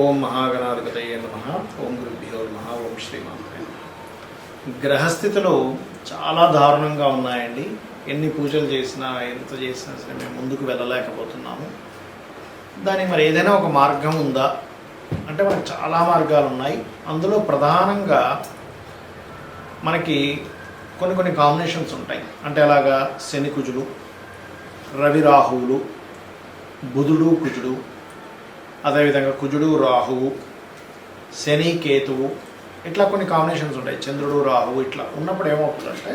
ఓం మహాగణాధిపతయే నమః. ఓం గురుభ్యో నమః. ఓం శ్రీమాత్రే నమః. గ్రహస్థితులు చాలా దారుణంగా ఉన్నాయండి. ఎన్ని పూజలు చేసినా ఎంత చేసినా సరే మేము ముందుకు వెళ్ళలేకపోతున్నాము. దానికి మరి ఏదైనా ఒక మార్గం ఉందా అంటే మనకు చాలా మార్గాలు ఉన్నాయి. అందులో ప్రధానంగా మనకి కొన్ని కాంబినేషన్స్ ఉంటాయి. అంటే అలాగా శని కుజుడు, రవి రాహువులు, బుధుడు కుజుడు, అదేవిధంగా కుజుడు రాహువు, శని కేతువు, ఇట్లా కొన్ని కాంబినేషన్స్ ఉంటాయి. చంద్రుడు రాహువు ఇట్లా ఉన్నప్పుడు ఏమవుతుందంటే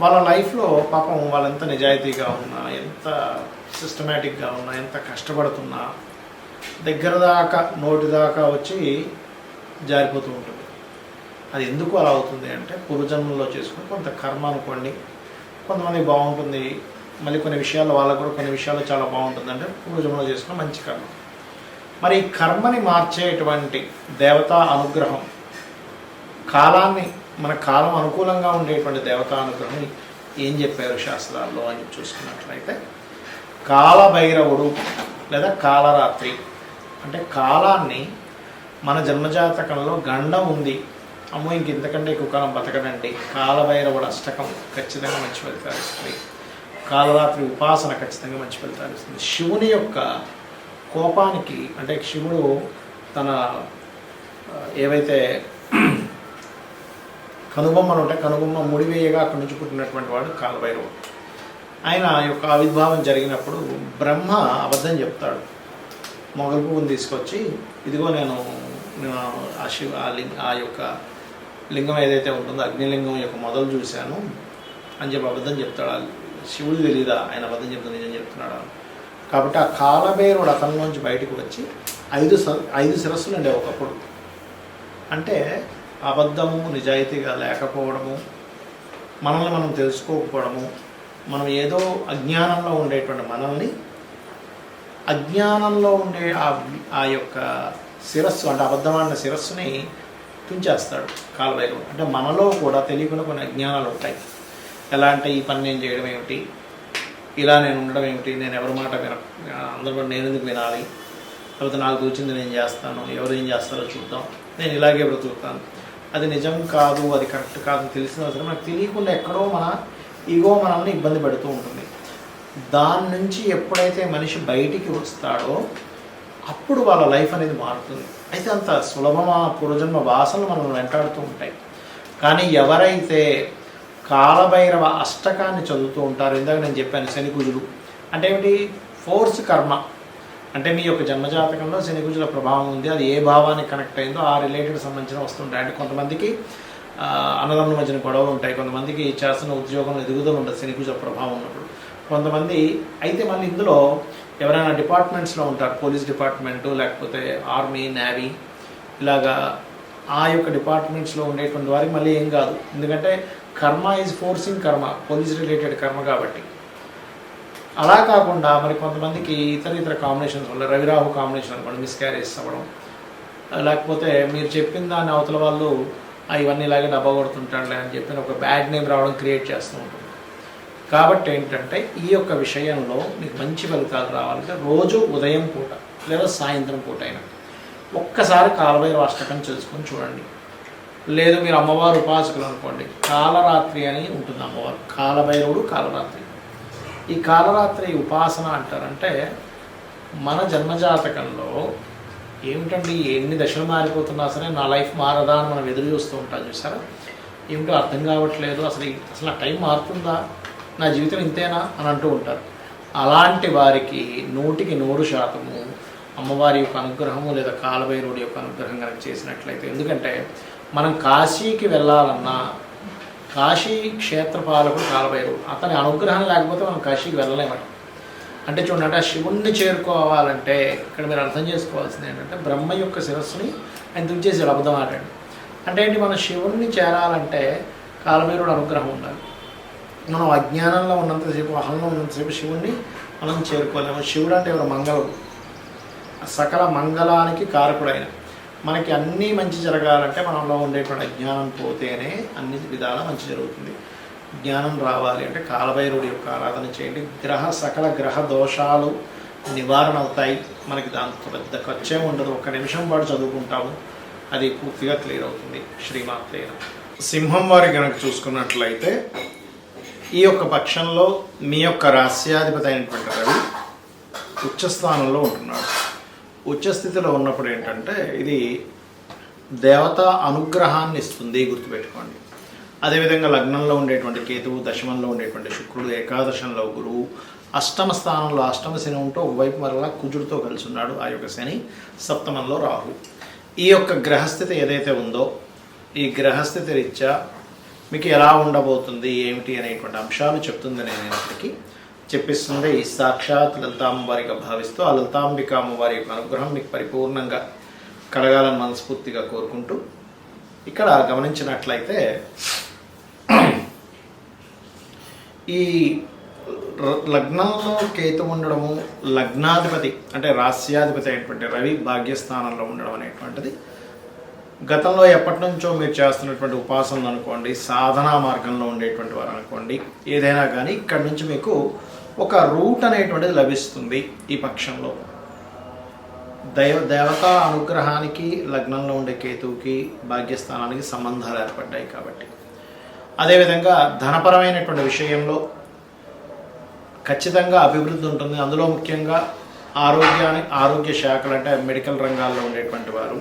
వాళ్ళ లైఫ్లో పాపం వాళ్ళు ఎంత నిజాయితీగా ఉన్నా, ఎంత సిస్టమేటిక్గా ఉన్నా, ఎంత కష్టపడుతున్నా దగ్గర దాకా నోటి దాకా వచ్చి జారిపోతూ ఉంటుంది. అది ఎందుకు అలా అవుతుంది అంటే పూర్వజన్మలో చేసుకుని కొంత కర్మ అనుకోండి. కొంతమంది బాగుంటుంది, మళ్ళీ కొన్ని విషయాల్లో వాళ్ళకు కూడా కొన్ని విషయాల్లో చాలా బాగుంటుంది. అంటే పూర్వజన్మలో చేసుకున్న మంచి కర్మ. మరి ఈ కర్మని మార్చేటువంటి దేవతా అనుగ్రహం, కాలాన్ని మన కాలం అనుకూలంగా ఉండేటువంటి దేవతా అనుగ్రహం ఏం చెప్పారు శాస్త్రాల్లో అని చూసుకున్నట్లయితే, కాలభైరవుడు లేదా కాలరాత్రి అంటే కాలాన్ని మన జన్మజాతకంలో గండం ఉంది, అమ్మో ఇంక ఇంతకంటే ఎక్కువ కాలం బతకడండి, కాలభైరవుడు అష్టకం ఖచ్చితంగా మంచి ఫలితాలు ఇస్తుంది. కాలరాత్రి ఉపాసన ఖచ్చితంగా మంచి ఫలితాలు ఇస్తుంది. శివుని యొక్క కోపానికి అంటే శివుడు తన ఏవైతే కనుబొమ్మలు ఉంటాయి, కనుబొమ్మ ముడివేయగా అక్కడి నుంచి పుట్టినటువంటి వాడు కాలభైరవుడు. ఆయన యొక్క ఆవిర్భావం జరిగినప్పుడు బ్రహ్మ అబద్ధం చెప్తాడు. మొగలు పువ్వుని తీసుకొచ్చి ఇదిగో నేను ఆ యొక్క లింగం ఏదైతే ఉంటుందో అగ్నిలింగం యొక్క మొదలు చూశాను అని చెప్పి అబద్ధం చెప్తాడు. శివుడు తెలీదా ఆయన అబద్ధం చెప్తాడు నిజం చెప్తున్నాడు. కాబట్టి ఆ కాలభైరవుడు అతనిలోంచి బయటకు వచ్చి ఐదు శిరస్సులు ఉండే ఒకప్పుడు. అంటే అబద్ధము, నిజాయితీగా లేకపోవడము, మనల్ని మనం తెలుసుకోకపోవడము, మనం ఏదో అజ్ఞానంలో ఉండేటువంటి మనల్ని అజ్ఞానంలో ఉండే ఆ యొక్క శిరస్సు అంటే అబద్ధమైన శిరస్సుని తుంచేస్తాడు కాలభైరవుడు. అంటే మనలో కూడా తెలియకుండా కొన్ని అజ్ఞానాలు ఉంటాయి. ఎలా అంటే ఈ పని నేను చేయడం ఏమిటి, ఇలా నేను ఉండడం ఏమిటి, నేను ఎవరి మాట అందరూ నేను ఎందుకు వినాలి, లేకపోతే నాకు తోచింది నేను చేస్తాను, ఎవరు ఏం చేస్తారో చూద్దాం, నేను ఇలాగే బ్రతుకుతాను, అది నిజం కాదు, అది కరెక్ట్ కాదు తెలిసిన అవసరం మనకు తెలియకుండా ఎక్కడో మన ఈగో మనల్ని ఇబ్బంది పెడుతూ ఉంటుంది. దాని నుంచి ఎప్పుడైతే మనిషి బయటికి వస్తాడో అప్పుడు వాళ్ళ లైఫ్ అనేది మారుతుంది. అయితే అంత సులభమా? పూర్వజన్మ వాసనలు మనల్ని వెంటాడుతూ ఉంటాయి. కానీ ఎవరైతే కాలభైరవ అష్టకాన్ని చదువుతూ ఉంటారు, ఇందాక నేను చెప్పాను శని కుజులు అంటే ఏమిటి, ఫోర్స్ కర్మ. అంటే మీ యొక్క జన్మజాతకంలో శని కుజుల ప్రభావం ఉంది, అది ఏ భావానికి కనెక్ట్ అయిందో ఆ రిలేటెడ్ సంబంధించిన వస్తుంటాయి. అంటే కొంతమందికి అన్నదమ్ముల మధ్యన గొడవలు ఉంటాయి, కొంతమందికి చేస్తున్న ఉద్యోగం ఎదుగుదల ఉంటుంది శని కుజుల ప్రభావం ఉన్నప్పుడు, కొంతమంది అయితే మళ్ళీ ఇందులో ఎవరైనా డిపార్ట్మెంట్స్లో ఉంటారు, పోలీస్ డిపార్ట్మెంటు లేకపోతే ఆర్మీ, నేవీ, ఇలాగా ఆ యొక్క డిపార్ట్మెంట్స్లో ఉండేటువంటి వారికి మళ్ళీ ఏం కాదు. ఎందుకంటే కర్మ ఈజ్ ఫోర్సింగ్ కర్మ, పోలీస్ రిలేటెడ్ కర్మ కాబట్టి. అలా కాకుండా మరి కొంతమందికి ఇతర కాంబినేషన్స్ వల్ల రవిరాహు కాంబినేషన్ అనుకోండి, మిస్క్యారేజ్ అవ్వడం, లేకపోతే మీరు చెప్పిన దాన్ని అవతల వాళ్ళు ఇవన్నీ ఇలాగే డబ్బా కొడుతుంటాడులే అని చెప్పి ఒక బ్యాడ్ నేమ్ రావడం క్రియేట్ చేస్తూ ఉంటుంది. కాబట్టి ఏంటంటే ఈ యొక్క విషయంలో మీకు మంచి ఫలితాలు రావాలంటే రోజు ఉదయం పూట లేదా సాయంత్రం పూట అయినా ఒక్కసారి కాలభైరవ అష్టకం చేసుకొని చూడండి. లేదు మీరు అమ్మవారు ఉపాసకులు అనుకోండి, కాలరాత్రి అని ఉంటుంది అమ్మవారు, కాలభైరవుడు కాలరాత్రి. ఈ కాలరాత్రి ఉపాసన అంటారంటే మన జన్మజాతకంలో ఏమిటండి ఎన్ని దశలు మారిపోతున్నా సరే నా లైఫ్ మారదా అని మనం ఎదురు చూస్తూ ఉంటాం చూసారా, ఏమిటో అర్థం కావట్లేదు, అసలు ఆ టైం మారుతుందా, నా జీవితం ఇంతేనా అని అంటూ ఉంటారు. అలాంటి వారికి 100% అమ్మవారి యొక్క అనుగ్రహము లేదా కాలభైరవుడి యొక్క అనుగ్రహం కనుక చేసినట్లయితే, ఎందుకంటే మనం కాశీకి వెళ్ళాలన్నా కాశీ క్షేత్రపాలకుడు కాలభైరవుడు, అతని అనుగ్రహం లేకపోతే మనం కాశీకి వెళ్ళలేమట. అంటే చూడండి, ఆ శివుణ్ణి చేరుకోవాలంటే ఇక్కడ మీరు అర్థం చేసుకోవాల్సింది ఏంటంటే బ్రహ్మ యొక్క శిరస్సుని ఆయన తుంచేసాడు, అబద్ధం ఆడాడు. అంటే ఏంటి, మనం శివుణ్ణి చేరాలంటే కాలభైరవుడు అనుగ్రహం ఉండాలి. మనం అజ్ఞానంలో ఉన్నంతసేపు, అహంలో ఉన్నంతసేపు శివుణ్ణి మనం చేరుకోలేము. శివుడు అంటే ఎవరు, మంగళుడు, సకల మంగళానికి కారకుడైన. మనకి అన్నీ మంచి జరగాలంటే మనలో ఉండేటువంటి అజ్ఞానం పోతేనే అన్ని విధాలా మంచి జరుగుతుంది. జ్ఞానం రావాలి అంటే కాలభైరవుడి యొక్క ఆరాధన చేయండి. సకల గ్రహ దోషాలు నివారణ అవుతాయి. మనకి దాంతో పెద్ద ఖర్చే ఉండదు, 1 నిమిషం పాటు చదువుకుంటాము, అది పూర్తిగా క్లియర్ అవుతుంది. శ్రీమాత్రే నమః. సింహం వారి కనుక చూసుకున్నట్లయితే ఈ యొక్క పక్షంలో మీ యొక్క రాస్యాధిపతి అయినటువంటి రవి ఉచ్చస్థానంలో ఉంటున్నాడు. ఉచ్చస్థితిలో ఉన్నప్పుడు ఏంటంటే ఇది దేవతా అనుగ్రహాన్ని ఇస్తుంది, గుర్తుపెట్టుకోండి. అదేవిధంగా లగ్నంలో ఉండేటువంటి కేతువు, దశమంలో ఉండేటువంటి శుక్రుడు, ఏకాదశంలో గురువు, అష్టమ స్థానంలో అష్టమ శని ఉంటూ ఒకవైపు మరలా కుజుడితో కలిసి ఉన్నాడు. ఆ యొక్క శని సప్తమంలో రాహు. ఈ యొక్క గ్రహస్థితి ఏదైతే ఉందో ఈ గ్రహస్థితి రీత్యా మీకు ఎలా ఉండబోతుంది ఏమిటి అనేటువంటి అంశాలు చెప్తుంది. నేనప్పటికీ చెప్పిస్తుంది సాక్షాత్ లలితాంబవారిగా భావిస్తూ ఆ లలితాంబిక అమ్మవారి యొక్క అనుగ్రహం మీకు పరిపూర్ణంగా కలగాలని మనస్ఫూర్తిగా కోరుకుంటూ, ఇక్కడ గమనించినట్లయితే ఈ లగ్నంలో కేతు ఉండడము, లగ్నాధిపతి అంటే రాస్యాధిపతి అయినటువంటి రవి భాగ్యస్థానంలో ఉండడం అనేటువంటిది గతంలో ఎప్పటి నుంచో మీరు చేస్తున్నటువంటి ఉపాసనలు అనుకోండి, సాధనా మార్గంలో ఉండేటువంటి వారు అనుకోండి, ఏదైనా కానీ ఇక్కడి నుంచి మీకు ఒక రూట్ అనేటువంటిది లభిస్తుంది. ఈ పక్షంలో దేవతా అనుగ్రహానికి లగ్నంలో ఉండే కేతువుకి భాగ్యస్థానానికి సంబంధాలు ఏర్పడ్డాయి కాబట్టి, అదేవిధంగా ధనపరమైనటువంటి విషయంలో ఖచ్చితంగా అభివృద్ధి ఉంటుంది. అందులో ముఖ్యంగా ఆరోగ్య శాఖలు అంటే మెడికల్ రంగాల్లో ఉండేటువంటి వారు,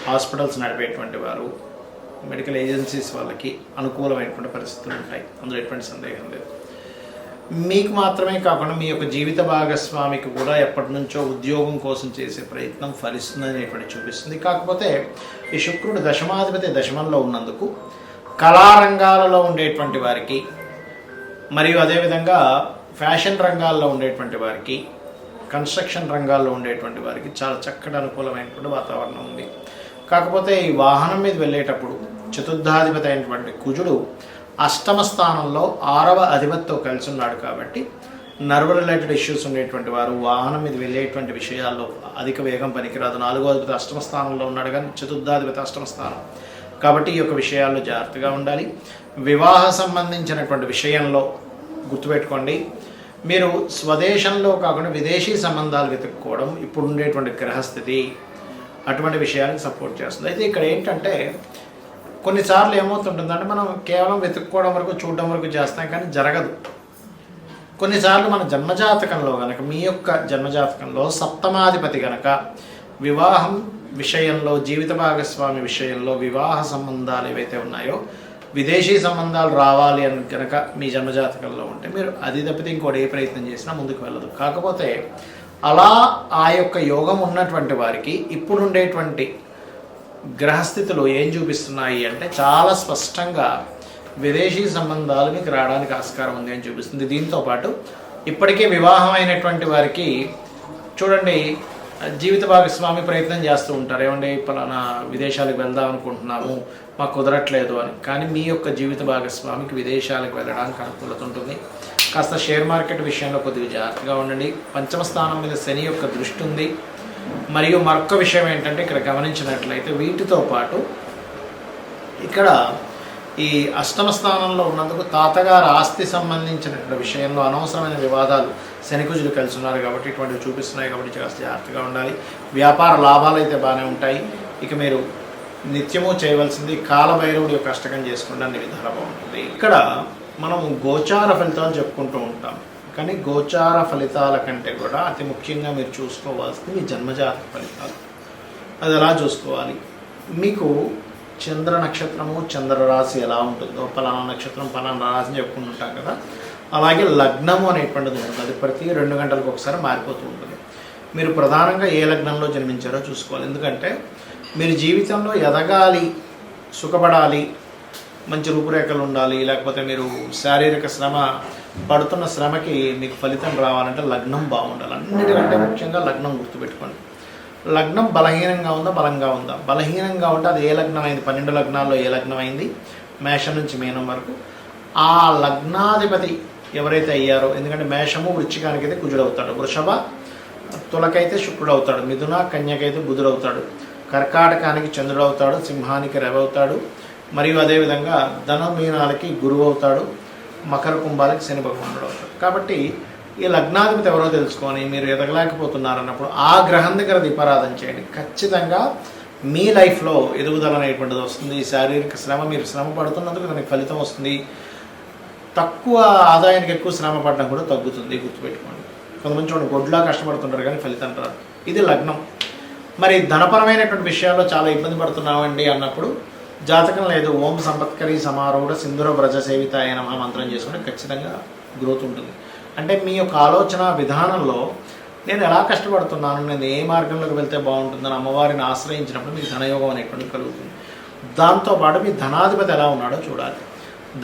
హాస్పిటల్స్ నడిపేటువంటి వారు, మెడికల్ ఏజెన్సీస్ వాళ్ళకి అనుకూలమైనటువంటి పరిస్థితులు ఉంటాయి, అందులో ఎటువంటి సందేహం లేదు. మీకు మాత్రమే కాకుండా మీ యొక్క జీవిత భాగస్వామికి కూడా ఎప్పటి నుంచో ఉద్యోగం కోసం చేసే ప్రయత్నం ఫలిస్తుంది అనేటువంటి చూపిస్తుంది. కాకపోతే ఈ శుక్రుడు దశమాధిపతి దశమంలో ఉన్నందుకు కళారంగాలలో ఉండేటువంటి వారికి, మరియు అదేవిధంగా ఫ్యాషన్ రంగాల్లో ఉండేటువంటి వారికి, కన్స్ట్రక్షన్ రంగాల్లో ఉండేటువంటి వారికి చాలా చక్కటి అనుకూలమైనటువంటి వాతావరణం ఉంది. కాకపోతే ఈ వాహనం మీద వెళ్ళేటప్పుడు చతుర్థాధిపతి అయినటువంటి కుజుడు అష్టమ స్థానంలో 6వ అధిపతితో కలిసి ఉన్నాడు కాబట్టి నర్వ్ రిలేటెడ్ ఇష్యూస్ ఉండేటువంటి వారు వాహనం మీద వెళ్ళేటువంటి విషయాల్లో అధిక వేగం పనికిరాదు. 4వ అధిపతి అష్టమ స్థానంలో ఉన్నాడు కానీ చతుర్థాధిపతి అష్టమ స్థానం కాబట్టి ఈ యొక్క విషయాల్లో జాగ్రత్తగా ఉండాలి. వివాహ సంబంధించినటువంటి విషయంలో గుర్తుపెట్టుకోండి, మీరు స్వదేశంలో కాకుండా విదేశీ సంబంధాలు వెతుక్కోవడం ఇప్పుడు ఉండేటువంటి గ్రహస్థితి అటువంటి విషయాలకు సపోర్ట్ చేస్తుంది. అయితే ఇక్కడ ఏంటంటే కొన్నిసార్లు ఏమవుతుంటుందంటే మనం కేవలం వెతుక్కోవడం వరకు చూడడం వరకు చేస్తాం కానీ జరగదు. కొన్నిసార్లు మన జన్మజాతకంలో కనుక మీ యొక్క జన్మజాతకంలో సప్తమాధిపతి కనుక వివాహం విషయంలో, జీవిత భాగస్వామి విషయంలో, వివాహ సంబంధాలు ఏవైతే ఉన్నాయో విదేశీ సంబంధాలు రావాలి అని కనుక మీ జన్మజాతకంలో ఉంటే మీరు అది తప్పితే ఇంకోటి ఏ ప్రయత్నం చేసినా ముందుకు వెళ్ళదు. కాకపోతే అలా ఆ యొక్క యోగం ఉన్నటువంటి వారికి ఇప్పుడు ఉండేటువంటి గ్రహస్థితులు ఏం చూపిస్తున్నాయి అంటే చాలా స్పష్టంగా విదేశీ సంబంధాలు మీకు రావడానికి ఆస్కారం ఉంది అని చూపిస్తుంది. దీంతోపాటు ఇప్పటికే వివాహం అయినటువంటి వారికి చూడండి జీవిత భాగస్వామి ప్రయత్నం చేస్తూ ఉంటారు, ఏమంటే పలానా విదేశాలకు వెళ్దాం అనుకుంటున్నాము మాకు కుదరట్లేదు అని. కానీ మీ యొక్క జీవిత భాగస్వామికి విదేశాలకు వెళ్ళడానికి అనుకూలత ఉంటుంది. కాస్త షేర్ మార్కెట్ విషయంలో కొద్దిగా జాగ్రత్తగా ఉండండి. పంచమ స్థానం మీద శని యొక్క దృష్టి ఉంది. మరియు మరొక విషయం ఏంటంటే ఇక్కడ గమనించినట్లయితే వీటితో పాటు ఇక్కడ ఈ అష్టమ స్థానంలో ఉన్నందుకు తాతగారు ఆస్తి సంబంధించిన విషయంలో అనవసరమైన వివాదాలు శనికుజులు కలిసి ఉన్నారు కాబట్టి ఇటువంటివి చూపిస్తున్నాయి కాబట్టి కాస్త జాగ్రత్తగా ఉండాలి. వ్యాపార లాభాలు అయితే బాగానే ఉంటాయి. ఇక మీరు నిత్యము చేయవలసింది కాలభైరవుడి యొక్క అష్టకం చేసుకుంటే అన్ని విధాలా బాగుంటుంది. ఇక్కడ మనం గోచార ఫలితాలు చెప్పుకుంటూ ఉంటాం కానీ గోచార ఫలితాల కంటే కూడా అతి ముఖ్యంగా మీరు చూసుకోవాల్సింది మీ జన్మజాతక ఫలితాలు. అది ఎలా చూసుకోవాలి, మీకు చంద్ర నక్షత్రము చంద్రరాశి ఎలా ఉంటుందో, పలానా నక్షత్రం పలానా రాశి అని చెప్పుకుంటుంటాం కదా, అలాగే లగ్నము అనేటువంటిది ఉంటుంది. అది ప్రతి 2 గంటలకు ఒకసారి మారిపోతూ ఉంటుంది. మీరు ప్రధానంగా ఏ లగ్నంలో జన్మించారో చూసుకోవాలి. ఎందుకంటే మీరు జీవితంలో ఎదగాలి, సుఖపడాలి, మంచి రూపురేఖలు ఉండాలి, లేకపోతే మీరు శారీరక శ్రమ పడుతున్న శ్రమకి మీకు ఫలితం రావాలంటే లగ్నం బాగుండాలి. అన్నిటికంటే ముఖ్యంగా లగ్నం గుర్తుపెట్టుకోండి. లగ్నం బలహీనంగా ఉందా బలంగా ఉందా? బలహీనంగా ఉంటే అది ఏ లగ్నం అయింది, 12 లగ్నాల్లో ఏ లగ్నం అయింది, మేషం నుంచి మీనం వరకు ఆ లగ్నాధిపతి ఎవరైతే అయ్యారో, ఎందుకంటే మేషము వృశ్చికానికి అయితే కుజుడు అవుతాడు, వృషభ తులకైతే శుక్రుడు అవుతాడు, మిథున కన్యకైతే బుధుడు అవుతాడు, కర్కాటకానికి చంద్రుడు అవుతాడు, సింహానికి రవి అవుతాడు, మరియు అదేవిధంగా ధన మీనాలకి గురువు అవుతాడు, మకర కుంభాలకి శని భగవానుడు అవుతాడు. కాబట్టి ఈ లగ్నాధిపతి ఎవరో తెలుసుకొని మీరు ఎదగలేకపోతున్నారన్నప్పుడు ఆ గ్రహం దగ్గర దీపారాధన చేయండి. ఖచ్చితంగా మీ లైఫ్లో ఎదుగుదల అనేటువంటిది వస్తుంది. శారీరక శ్రమ, మీరు శ్రమ పడుతున్నందుకు దానికి ఫలితం వస్తుంది. తక్కువ ఆదాయానికి ఎక్కువ శ్రమ పడడం కూడా తగ్గుతుంది, గుర్తుపెట్టుకోండి. కొంతమంది చూడండి గొడ్లా కష్టపడుతుంటారు కానీ ఫలితం రాదు. ఇది లగ్నం. మరి ధనపరమైనటువంటి విషయాల్లో చాలా ఇబ్బంది పడుతున్నామండి అన్నప్పుడు జాతకం లేదు, ఓం సంపత్కరి సమారూఢ సింధుర బ్రజ సేవితాయ నమః మంత్రం చేసుకుంటే ఖచ్చితంగా గ్రోత్ ఉంటుంది. అంటే మీ యొక్క ఆలోచన విధానంలో నేను ఎలా కష్టపడుతున్నాను, నేను ఏ మార్గంలోకి వెళ్తే బాగుంటుందని అమ్మవారిని ఆశ్రయించినప్పుడు మీకు ధనయోగం అనేటువంటి కలుగుతుంది. దాంతోపాటు మీ ధనాధిపతి ఎలా ఉన్నాడో చూడాలి.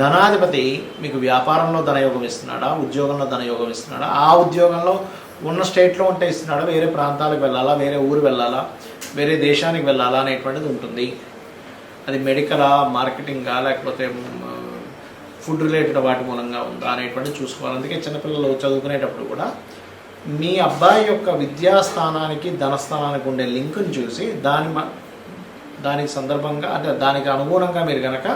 ధనాధిపతి మీకు వ్యాపారంలో ధనయోగం ఇస్తున్నాడా, ఉద్యోగంలో ధనయోగం ఇస్తున్నాడా, ఆ ఉద్యోగంలో ఉన్న స్టేట్లో ఉంటే ఇస్తున్నాడా, వేరే ప్రాంతాలకు వెళ్ళాలా, వేరే ఊరు వెళ్ళాలా, వేరే దేశానికి వెళ్ళాలా అనేటువంటిది ఉంటుంది. అది మెడికలా, మార్కెటింగా, లేకపోతే ఫుడ్ రిలేటెడ్ వాటి మూలంగా ఉందా అనేటువంటిది చూసుకోవాలి. అందుకే చిన్నపిల్లలు చదువుకునేటప్పుడు కూడా మీ అబ్బాయి యొక్క విద్యాస్థానానికి ధనస్థానానికి ఉండే లింకుని చూసి దానికి సందర్భంగా అంటే దానికి అనుగుణంగా మీరు కనుక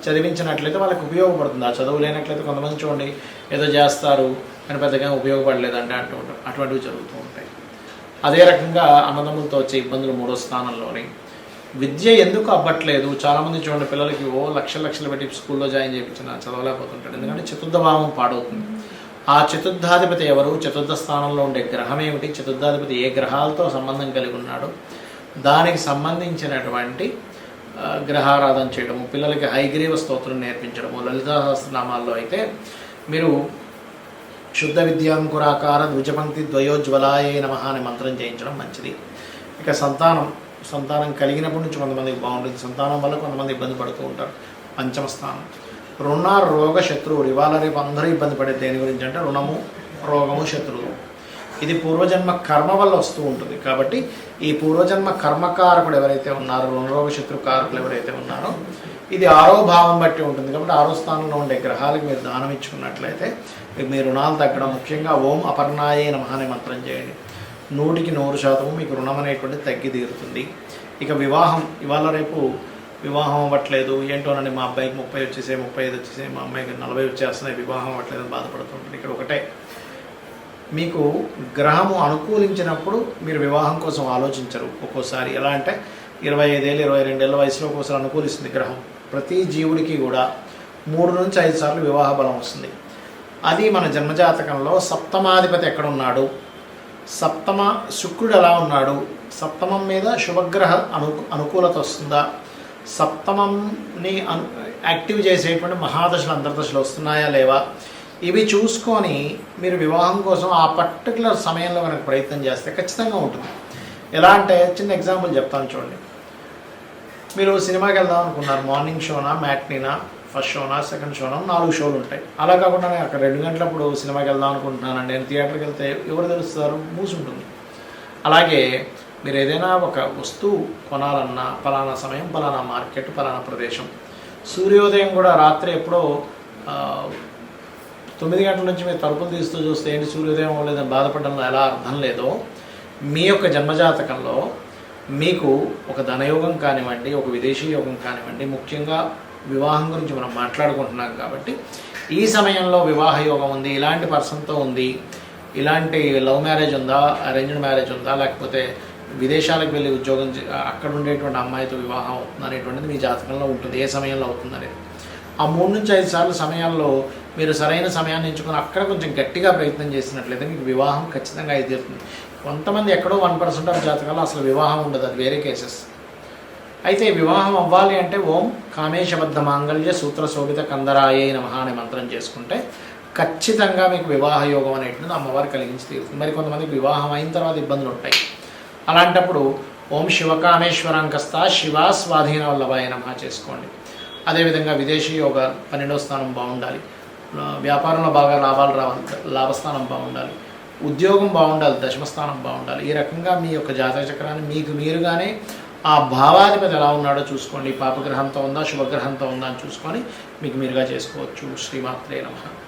చదివించినట్లయితే వాళ్ళకి ఉపయోగపడుతుంది. ఆ చదువు లేనట్లయితే కొంతమంది చూడండి ఏదో చేస్తారు కానీ పెద్దగా ఉపయోగపడలేదంటే అంటూ ఉంటారు. అటువంటివి జరుగుతూ ఉంటాయి. అదే రకంగా అన్నదమ్ములతో వచ్చే ఇబ్బందులు 3వ స్థానంలోని. విద్య ఎందుకు అవ్వట్లేదు, చాలామంది చూడండి పిల్లలకి లక్షలు పెట్టి స్కూల్లో జాయిన్ చేయించిన చదవలేకపోతుంటాడు. ఎందుకంటే చతుర్థ భావం పాడవుతుంది. ఆ చతుర్థాధిపతి ఎవరు, చతుర్థ స్థానంలో ఉండే గ్రహం ఏమిటి, చతుర్థాధిపతి ఏ గ్రహాలతో సంబంధం కలిగి ఉన్నాడు, దానికి సంబంధించినటువంటి గ్రహారాధన చేయడము, పిల్లలకి హైగ్రీవ స్తోత్రం నేర్పించడము. లలితా సహస్రనామాల్లో అయితే మీరు శుద్ధ విద్యాంకురాకార ద్విజపంక్తి ద్వయోజ్వలాయ నమః అనే మంత్రం చేయించడం మంచిది. ఇక సంతానం కలిగినప్పటి నుంచి కొంతమందికి బాగుంటుంది. సంతానం వల్ల కొంతమంది ఇబ్బంది పడుతూ ఉంటారు. 5వ స్థానం రుణ రోగ శత్రువులు. ఇవాళ రేపు అందరూ ఇబ్బంది పడేది దేని గురించి అంటే రుణము, రోగము, శత్రువులు. ఇది పూర్వజన్మ కర్మ వల్ల వస్తూ ఉంటుంది. కాబట్టి ఈ పూర్వజన్మ కర్మకారకుడు ఎవరైతే ఉన్నారో, రుణరోగ శత్రు కారకులు ఎవరైతే ఉన్నారో, ఇది 6వ భావం బట్టి ఉంటుంది. కాబట్టి 6వ స్థానంలో ఉండే గ్రహాలకు మీరు దానం ఇచ్చుకున్నట్లయితే మీ రుణాలు తగ్గడం. ముఖ్యంగా ఓం అపర్ణాయే నమః అనే మంత్రం చేయండి. 100% మీకు రుణం అనేటువంటి తగ్గి తీరుతుంది. ఇక వివాహం, ఇవాళ రేపు వివాహం అవ్వట్లేదు ఏంటోనండి, మా అబ్బాయికి 30 వచ్చేసాయి, 35 వచ్చేసాయి, మా అమ్మాయికి 40 వచ్చేస్తున్నాయి, వివాహం అవ్వట్లేదని బాధపడుతుంటుంది. ఇక్కడ ఒకటే, మీకు గ్రహము అనుకూలించినప్పుడు మీరు వివాహం కోసం ఆలోచించరు. ఒక్కోసారి ఎలా అంటే 25 ఏళ్ళు 22 ఏళ్ళ వయసులో ఒక్కోసారి అనుకూలిస్తుంది గ్రహం. ప్రతి జీవుడికి కూడా 3 నుంచి 5 సార్లు వివాహ బలం వస్తుంది. అది మన జన్మజాతకంలో సప్తమాధిపతి ఎక్కడ ఉన్నాడు, సప్తమ శుక్రుడు ఎలా ఉన్నాడు, సప్తమం మీద శుభగ్రహ అనుకూలత వస్తుందా, సప్తమంని యాక్టివ్ చేసేటువంటి మహాదశలు అంతర్దశలు వస్తున్నాయా లేవా, ఇవి చూసుకొని మీరు వివాహం కోసం ఆ పర్టికులర్ సమయంలో కనుక ప్రయత్నం చేస్తే ఖచ్చితంగా ఉంటుంది. ఎలా అంటే చిన్న ఎగ్జాంపుల్ చెప్తాను చూడండి. మీరు సినిమాకి వెళ్దాం అనుకున్నారు, మార్నింగ్ షోనా, మ్యాట్నీనా, ఫస్ట్ షోనా, సెకండ్ షోనా, 4 షోలు ఉంటాయి. అలా కాకుండా నేను అక్కడ 2 గంటలప్పుడు సినిమాకి వెళ్దాం అనుకుంటున్నానండి, నేను థియేటర్కి వెళ్తే ఎవరు తెలుస్తారు, మూసుంటుంది. అలాగే మీరు ఏదైనా ఒక వస్తువు కొనాలన్నా పలానా సమయం, పలానా మార్కెట్, పలానా ప్రదేశం. సూర్యోదయం కూడా రాత్రి ఎప్పుడో 9 గంటల నుంచి మీరు తలుపులు తీస్తూ చూస్తే ఏంటి సూర్యోదయం లేదని బాధపడడంలో ఎలా అర్థం లేదో, మీ యొక్క జన్మజాతకంలో మీకు ఒక ధనయోగం కానివ్వండి, ఒక విదేశీ యోగం కానివ్వండి, ముఖ్యంగా వివాహం గురించి మనం మాట్లాడుకుంటున్నాం కాబట్టి ఈ సమయంలో వివాహ యోగం ఉంది, ఇలాంటి పర్సన్తో ఉంది, ఇలాంటి లవ్ మ్యారేజ్ ఉందా, అరేంజ్డ్ మ్యారేజ్ ఉందా, లేకపోతే విదేశాలకు వెళ్ళి ఉద్యోగం అక్కడ ఉండేటువంటి అమ్మాయితో వివాహం అవుతుంది అనేటువంటిది మీ జాతకంలో ఉంటుంది. ఏ సమయంలో అవుతుంది అనేది ఆ 3 నుంచి 5 సార్లు సమయాల్లో మీరు సరైన సమయాన్ని ఎంచుకొని అక్కడ కొంచెం గట్టిగా ప్రయత్నం చేసినట్లయితే మీకు వివాహం ఖచ్చితంగా అయితే తీరుతుంది. కొంతమంది ఎక్కడో 1% ఆఫ్ జాతకాల్లో అసలు వివాహం ఉండదు, అది వేరే కేసెస్. అయితే వివాహం అవ్వాలి అంటే ఓం కామేశబద్ధ మాంగళ్య సూత్ర శోభిత కందరాయే నమః అనే మంత్రం చేసుకుంటే ఖచ్చితంగా మీకు వివాహ యోగం అనేటువంటిది అమ్మవారు కలిగించి తీరుతుంది. మరి కొంతమందికి వివాహం అయిన తర్వాత ఇబ్బందులు ఉంటాయి. అలాంటప్పుడు ఓం శివకామేశ్వరాంకస్త శివ స్వాధీన వల్లభాయ నమః చేసుకోండి. అదేవిధంగా విదేశీ యోగ 12వ స్థానం బాగుండాలి, వ్యాపారంలో బాగా లాభాలు రావాలి, లాభస్థానం బాగుండాలి, ఉద్యోగం బాగుండాలి, 10వ స్థానం బాగుండాలి. ఈ రకంగా మీ యొక్క జాతక చక్రాన్ని మీకు మీరుగానే ఆ భావాధిపతి ఎలా ఉన్నాడో చూసుకోండి. పాపగ్రహంతో ఉందా, శుభగ్రహంతో ఉందా అని చూసుకొని మీకు మీరుగా చేసుకోవచ్చు. శ్రీమాత్రే నమః.